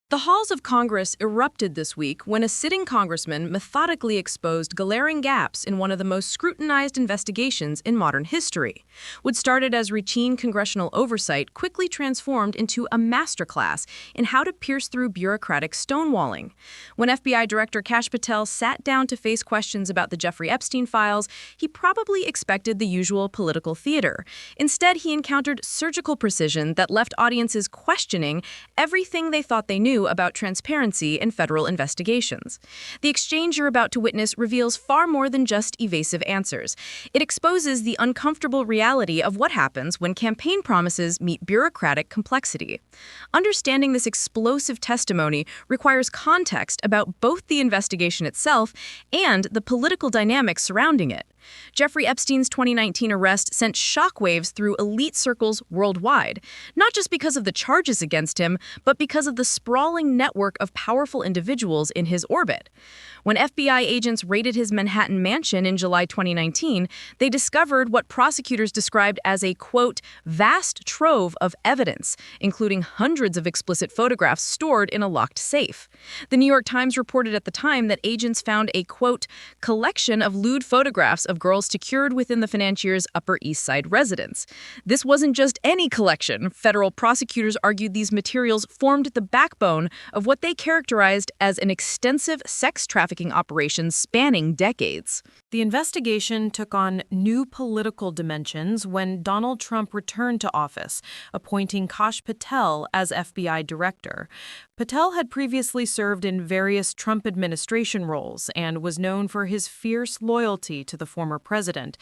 The halls of Congress erupted this week when a sitting congressman methodically exposed glaring gaps in one of the most scrutinized investigations in modern history. What started as routine congressional oversight quickly transformed into a masterclass in how to pierce through bureaucratic stonewalling. When FBI Director Kash Patel sat down to face questions about the Jeffrey Epstein files, he probably expected the usual political theater. Instead, he encountered surgical precision that left audiences questioning everything they thought they knew about transparency in federal investigations. The exchange you're about to witness reveals far more than just evasive answers. It exposes the uncomfortable reality of what happens when campaign promises meet bureaucratic complexity. Understanding this explosive testimony requires context about both the investigation itself and the political dynamics surrounding it. Jeffrey Epstein's 2019 arrest sent shockwaves through elite circles worldwide, not just because of the charges against him, but because of the sprawling network of powerful individuals in his orbit. When FBI agents raided his Manhattan mansion in July 2019, they discovered what prosecutors described as a, quote, vast trove of evidence, including hundreds of explicit photographs stored in a locked safe. The New York Times reported at the time that agents found a, quote, collection of lewd photographs of girls secured within the financier's Upper East Side residence. This wasn't just any collection. Federal prosecutors argued these materials formed the backbone of what they characterized as an extensive sex trafficking operation spanning decades. The investigation took on new political dimensions when Donald Trump returned to office, appointing Kash Patel as FBI director. Patel had previously served in various Trump administration roles and was known for his fierce loyalty to the former president.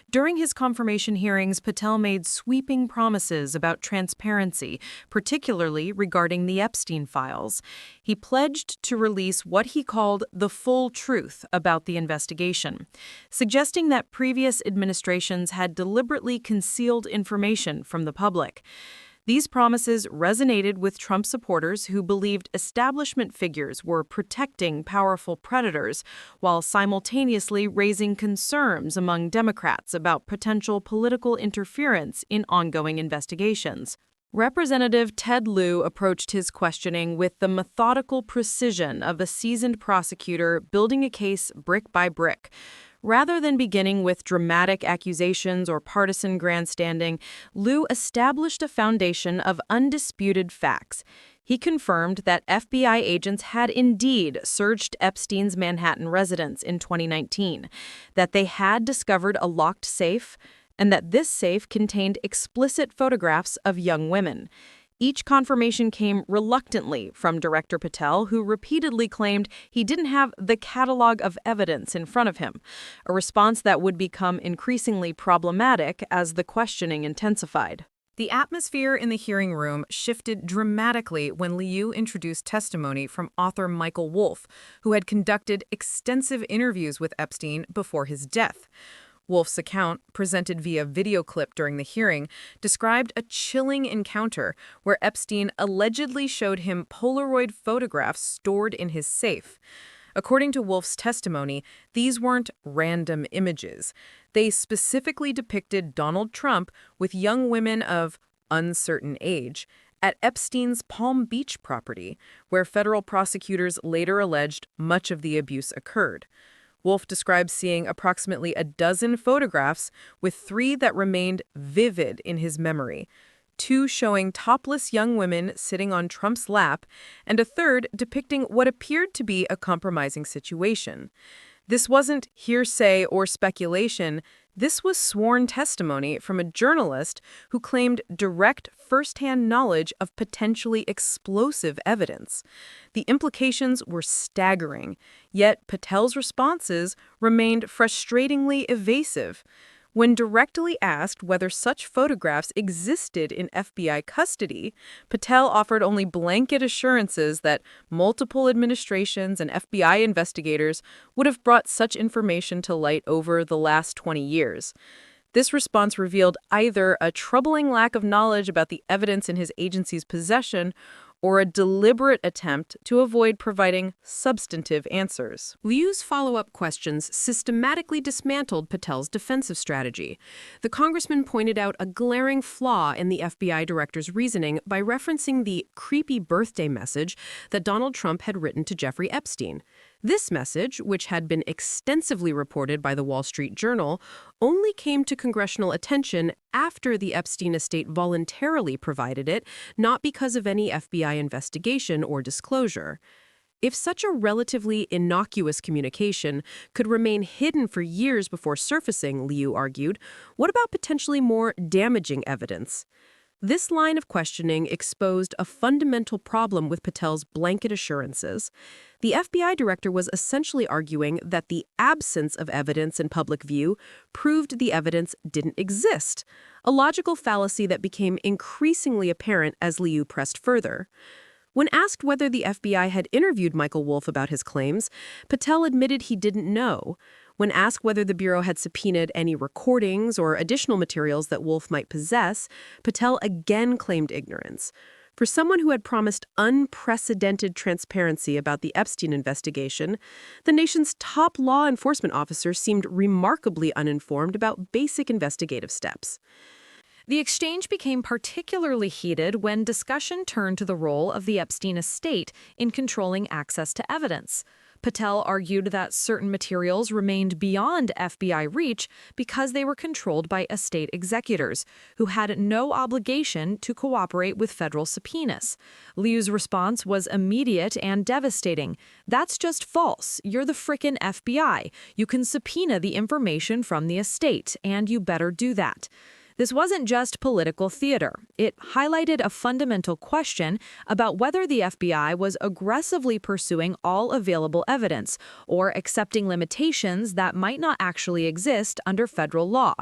During his confirmation hearings, Patel made sweeping promises about transparency, particularly regarding the Epstein files. He pledged to release what he called the full truth about the investigation, suggesting that previous administrations had deliberately concealed information from the public. These promises resonated with Trump supporters who believed establishment figures were protecting powerful predators, while simultaneously raising concerns among Democrats about potential political interference in ongoing investigations. Representative Ted Lieu approached his questioning with the methodical precision of a seasoned prosecutor building a case brick by brick. Rather than beginning with dramatic accusations or partisan grandstanding, Lieu established a foundation of undisputed facts. He confirmed that FBI agents had indeed searched Epstein's Manhattan residence in 2019, that they had discovered a locked safe, and that this safe contained explicit photographs of young women. Each confirmation came reluctantly from Director Patel, who repeatedly claimed he didn't have the catalog of evidence in front of him, a response that would become increasingly problematic as the questioning intensified. The atmosphere in the hearing room shifted dramatically when Lieu introduced testimony from author Michael Wolff, who had conducted extensive interviews with Epstein before his death. Wolff's account, presented via video clip during the hearing, described a chilling encounter where Epstein allegedly showed him Polaroid photographs stored in his safe. According to Wolff's testimony, these weren't random images. They specifically depicted Donald Trump with young women of uncertain age at Epstein's Palm Beach property, where federal prosecutors later alleged much of the abuse occurred. Wolff describes seeing approximately a dozen photographs, with 3 that remained vivid in his memory, 2 showing topless young women sitting on Trump's lap, and a third depicting what appeared to be a compromising situation. This wasn't hearsay or speculation. This was sworn testimony from a journalist who claimed direct firsthand knowledge of potentially explosive evidence. The implications were staggering, yet Patel's responses remained frustratingly evasive. When directly asked whether such photographs existed in FBI custody, Patel offered only blanket assurances that multiple administrations and FBI investigators would have brought such information to light over the last 20 years. This response revealed either a troubling lack of knowledge about the evidence in his agency's possession or a deliberate attempt to avoid providing substantive answers. Liu's follow-up questions systematically dismantled Patel's defensive strategy. The congressman pointed out a glaring flaw in the FBI director's reasoning by referencing the creepy birthday message that Donald Trump had written to Jeffrey Epstein. This message, which had been extensively reported by the Wall Street Journal, only came to congressional attention after the Epstein estate voluntarily provided it, not because of any FBI investigation or disclosure. If such a relatively innocuous communication could remain hidden for years before surfacing, Liu argued, what about potentially more damaging evidence? This line of questioning exposed a fundamental problem with Patel's blanket assurances. The FBI director was essentially arguing that the absence of evidence in public view proved the evidence didn't exist, a logical fallacy that became increasingly apparent as Liu pressed further. When asked whether the FBI had interviewed Michael Wolff about his claims, Patel admitted he didn't know. When asked whether the Bureau had subpoenaed any recordings or additional materials that Wolff might possess, Patel again claimed ignorance. For someone who had promised unprecedented transparency about the Epstein investigation, the nation's top law enforcement officer seemed remarkably uninformed about basic investigative steps. The exchange became particularly heated when discussion turned to the role of the Epstein estate in controlling access to evidence. Patel argued that certain materials remained beyond FBI reach because they were controlled by estate executors, who had no obligation to cooperate with federal subpoenas. Liu's response was immediate and devastating. That's just false. You're the frickin' FBI. You can subpoena the information from the estate, and you better do that. This wasn't just political theater. It highlighted a fundamental question about whether the FBI was aggressively pursuing all available evidence or accepting limitations that might not actually exist under federal law.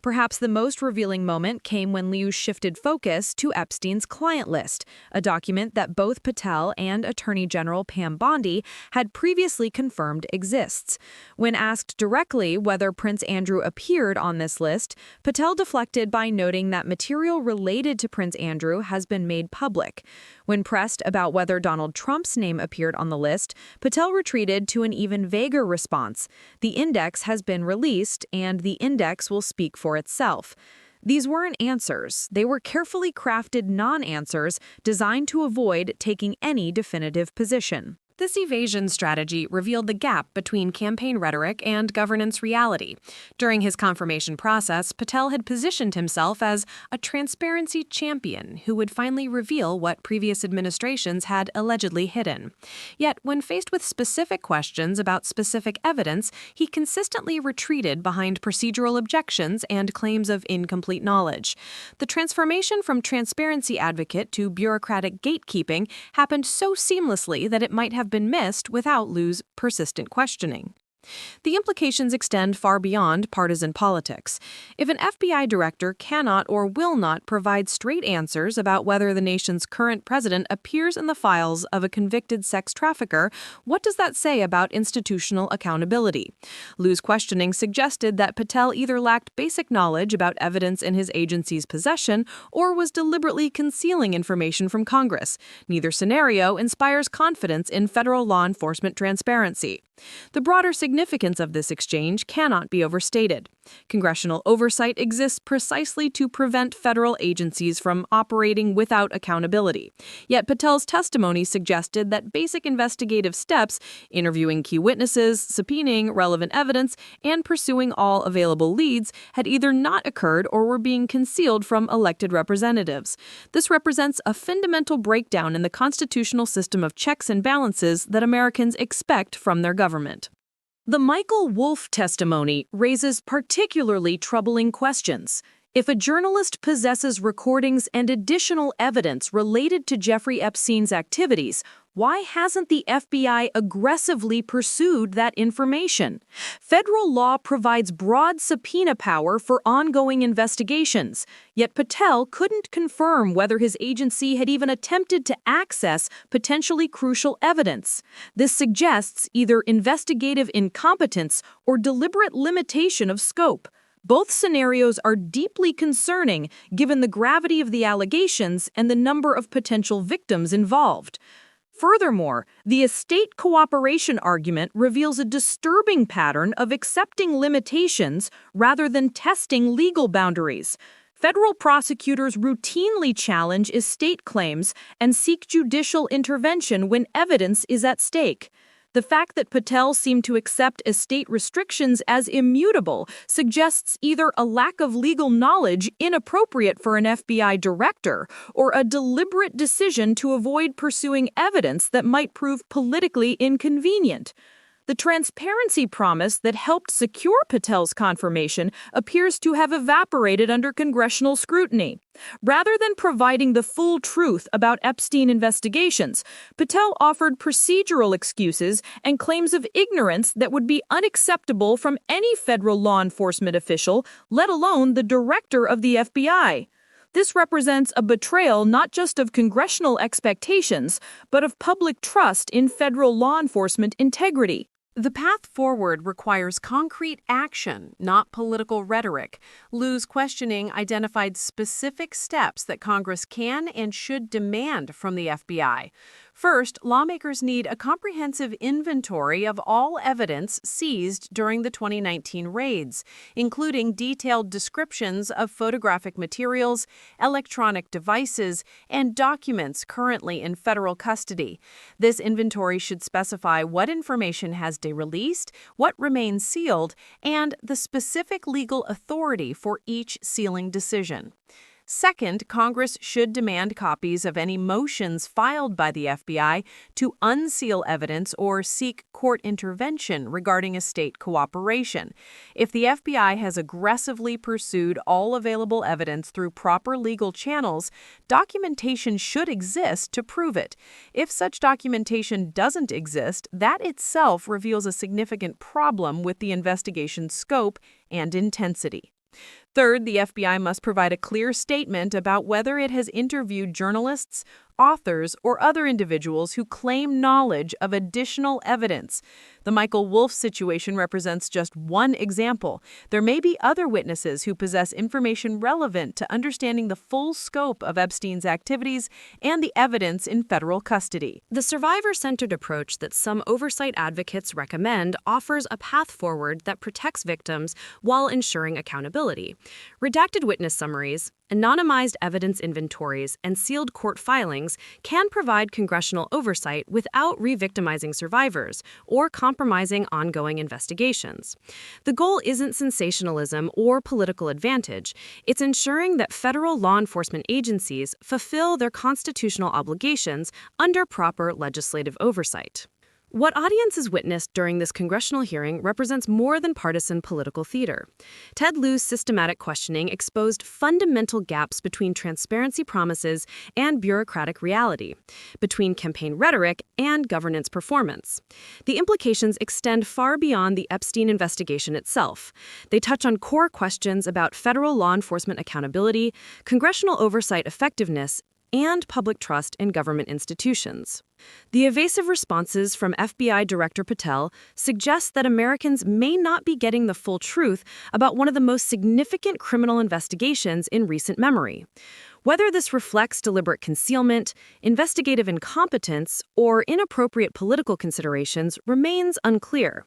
Perhaps the most revealing moment came when Liu shifted focus to Epstein's client list, a document that both Patel and Attorney General Pam Bondi had previously confirmed exists. When asked directly whether Prince Andrew appeared on this list, Patel deflected by noting that material related to Prince Andrew has been made public. When pressed about whether Donald Trump's name appeared on the list, Patel retreated to an even vaguer response. The index has been released, and the index will speak for itself. These weren't answers. They were carefully crafted non-answers designed to avoid taking any definitive position. This evasion strategy revealed the gap between campaign rhetoric and governance reality. During his confirmation process, Patel had positioned himself as a transparency champion who would finally reveal what previous administrations had allegedly hidden. Yet, when faced with specific questions about specific evidence, he consistently retreated behind procedural objections and claims of incomplete knowledge. The transformation from transparency advocate to bureaucratic gatekeeping happened so seamlessly that it might have been missed without Liu's persistent questioning. The implications extend far beyond partisan politics. If an FBI director cannot or will not provide straight answers about whether the nation's current president appears in the files of a convicted sex trafficker, what does that say about institutional accountability? Liu's questioning suggested that Patel either lacked basic knowledge about evidence in his agency's possession or was deliberately concealing information from Congress. Neither scenario inspires confidence in federal law enforcement transparency. The broader significance of this exchange cannot be overstated. Congressional oversight exists precisely to prevent federal agencies from operating without accountability. Yet Patel's testimony suggested that basic investigative steps, interviewing key witnesses, subpoenaing relevant evidence, and pursuing all available leads, had either not occurred or were being concealed from elected representatives. This represents a fundamental breakdown in the constitutional system of checks and balances that Americans expect from their government. The Michael Wolff testimony raises particularly troubling questions. If a journalist possesses recordings and additional evidence related to Jeffrey Epstein's activities, why hasn't the FBI aggressively pursued that information? Federal law provides broad subpoena power for ongoing investigations, yet Patel couldn't confirm whether his agency had even attempted to access potentially crucial evidence. This suggests either investigative incompetence or deliberate limitation of scope. Both scenarios are deeply concerning given the gravity of the allegations and the number of potential victims involved. Furthermore, the estate cooperation argument reveals a disturbing pattern of accepting limitations rather than testing legal boundaries. Federal prosecutors routinely challenge estate claims and seek judicial intervention when evidence is at stake. The fact that Patel seemed to accept estate restrictions as immutable suggests either a lack of legal knowledge inappropriate for an FBI director or a deliberate decision to avoid pursuing evidence that might prove politically inconvenient. The transparency promise that helped secure Patel's confirmation appears to have evaporated under congressional scrutiny. Rather than providing the full truth about Epstein investigations, Patel offered procedural excuses and claims of ignorance that would be unacceptable from any federal law enforcement official, let alone the director of the FBI. This represents a betrayal not just of congressional expectations, but of public trust in federal law enforcement integrity. The path forward requires concrete action, not political rhetoric. Lieu's questioning identified specific steps that Congress can and should demand from the FBI. First, lawmakers need a comprehensive inventory of all evidence seized during the 2019 raids, including detailed descriptions of photographic materials, electronic devices, and documents currently in federal custody. This inventory should specify what information has been released, what remains sealed, and the specific legal authority for each sealing decision. Second, Congress should demand copies of any motions filed by the FBI to unseal evidence or seek court intervention regarding estate cooperation. If the FBI has aggressively pursued all available evidence through proper legal channels, documentation should exist to prove it. If such documentation doesn't exist, that itself reveals a significant problem with the investigation's scope and intensity. Third, the FBI must provide a clear statement about whether it has interviewed journalists, authors, or other individuals who claim knowledge of additional evidence. The Michael Wolff situation represents just one example. There may be other witnesses who possess information relevant to understanding the full scope of Epstein's activities and the evidence in federal custody. The survivor-centered approach that some oversight advocates recommend offers a path forward that protects victims while ensuring accountability. Redacted witness summaries, anonymized evidence inventories, and sealed court filings can provide congressional oversight without re-victimizing survivors or compromising ongoing investigations. The goal isn't sensationalism or political advantage. It's ensuring that federal law enforcement agencies fulfill their constitutional obligations under proper legislative oversight. What audiences witnessed during this congressional hearing represents more than partisan political theater. Ted Lieu's systematic questioning exposed fundamental gaps between transparency promises and bureaucratic reality, between campaign rhetoric and governance performance. The implications extend far beyond the Epstein investigation itself. They touch on core questions about federal law enforcement accountability, congressional oversight effectiveness, and public trust in government institutions. The evasive responses from FBI Director Patel suggest that Americans may not be getting the full truth about one of the most significant criminal investigations in recent memory. Whether this reflects deliberate concealment, investigative incompetence, or inappropriate political considerations remains unclear.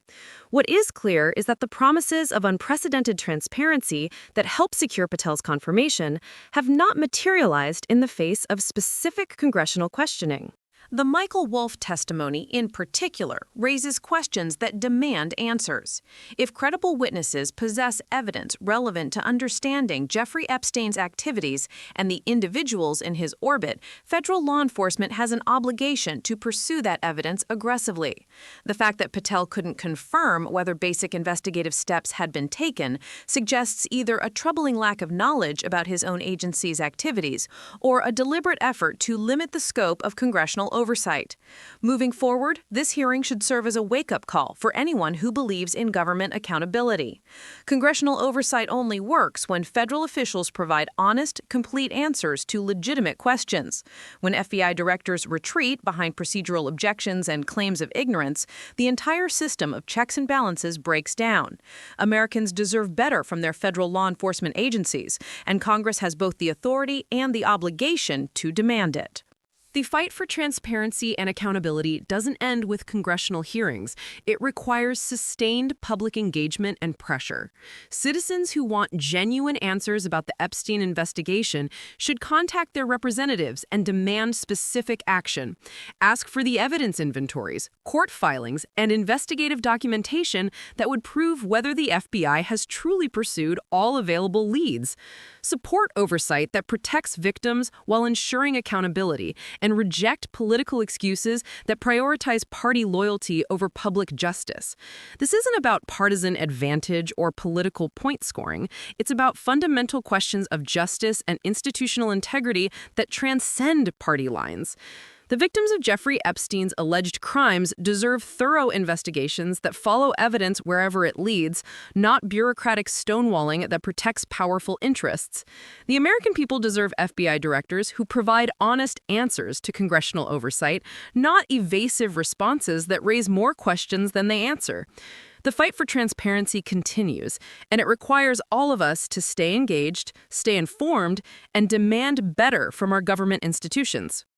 What is clear is that the promises of unprecedented transparency that helped secure Patel's confirmation have not materialized in the face of specific congressional questioning. The Michael Wolff testimony, in particular, raises questions that demand answers. If credible witnesses possess evidence relevant to understanding Jeffrey Epstein's activities and the individuals in his orbit, federal law enforcement has an obligation to pursue that evidence aggressively. The fact that Patel couldn't confirm whether basic investigative steps had been taken suggests either a troubling lack of knowledge about his own agency's activities or a deliberate effort to limit the scope of congressional oversight. Moving forward, this hearing should serve as a wake-up call for anyone who believes in government accountability. Congressional oversight only works when federal officials provide honest, complete answers to legitimate questions. When FBI directors retreat behind procedural objections and claims of ignorance, the entire system of checks and balances breaks down. Americans deserve better from their federal law enforcement agencies, and Congress has both the authority and the obligation to demand it. The fight for transparency and accountability doesn't end with congressional hearings. It requires sustained public engagement and pressure. Citizens who want genuine answers about the Epstein investigation should contact their representatives and demand specific action. Ask for the evidence inventories, court filings, and investigative documentation that would prove whether the FBI has truly pursued all available leads. Support oversight that protects victims while ensuring accountability, and reject political excuses that prioritize party loyalty over public justice. This isn't about partisan advantage or political point scoring. It's about fundamental questions of justice and institutional integrity that transcend party lines. The victims of Jeffrey Epstein's alleged crimes deserve thorough investigations that follow evidence wherever it leads, not bureaucratic stonewalling that protects powerful interests. The American people deserve FBI directors who provide honest answers to congressional oversight, not evasive responses that raise more questions than they answer. The fight for transparency continues, and it requires all of us to stay engaged, stay informed, and demand better from our government institutions.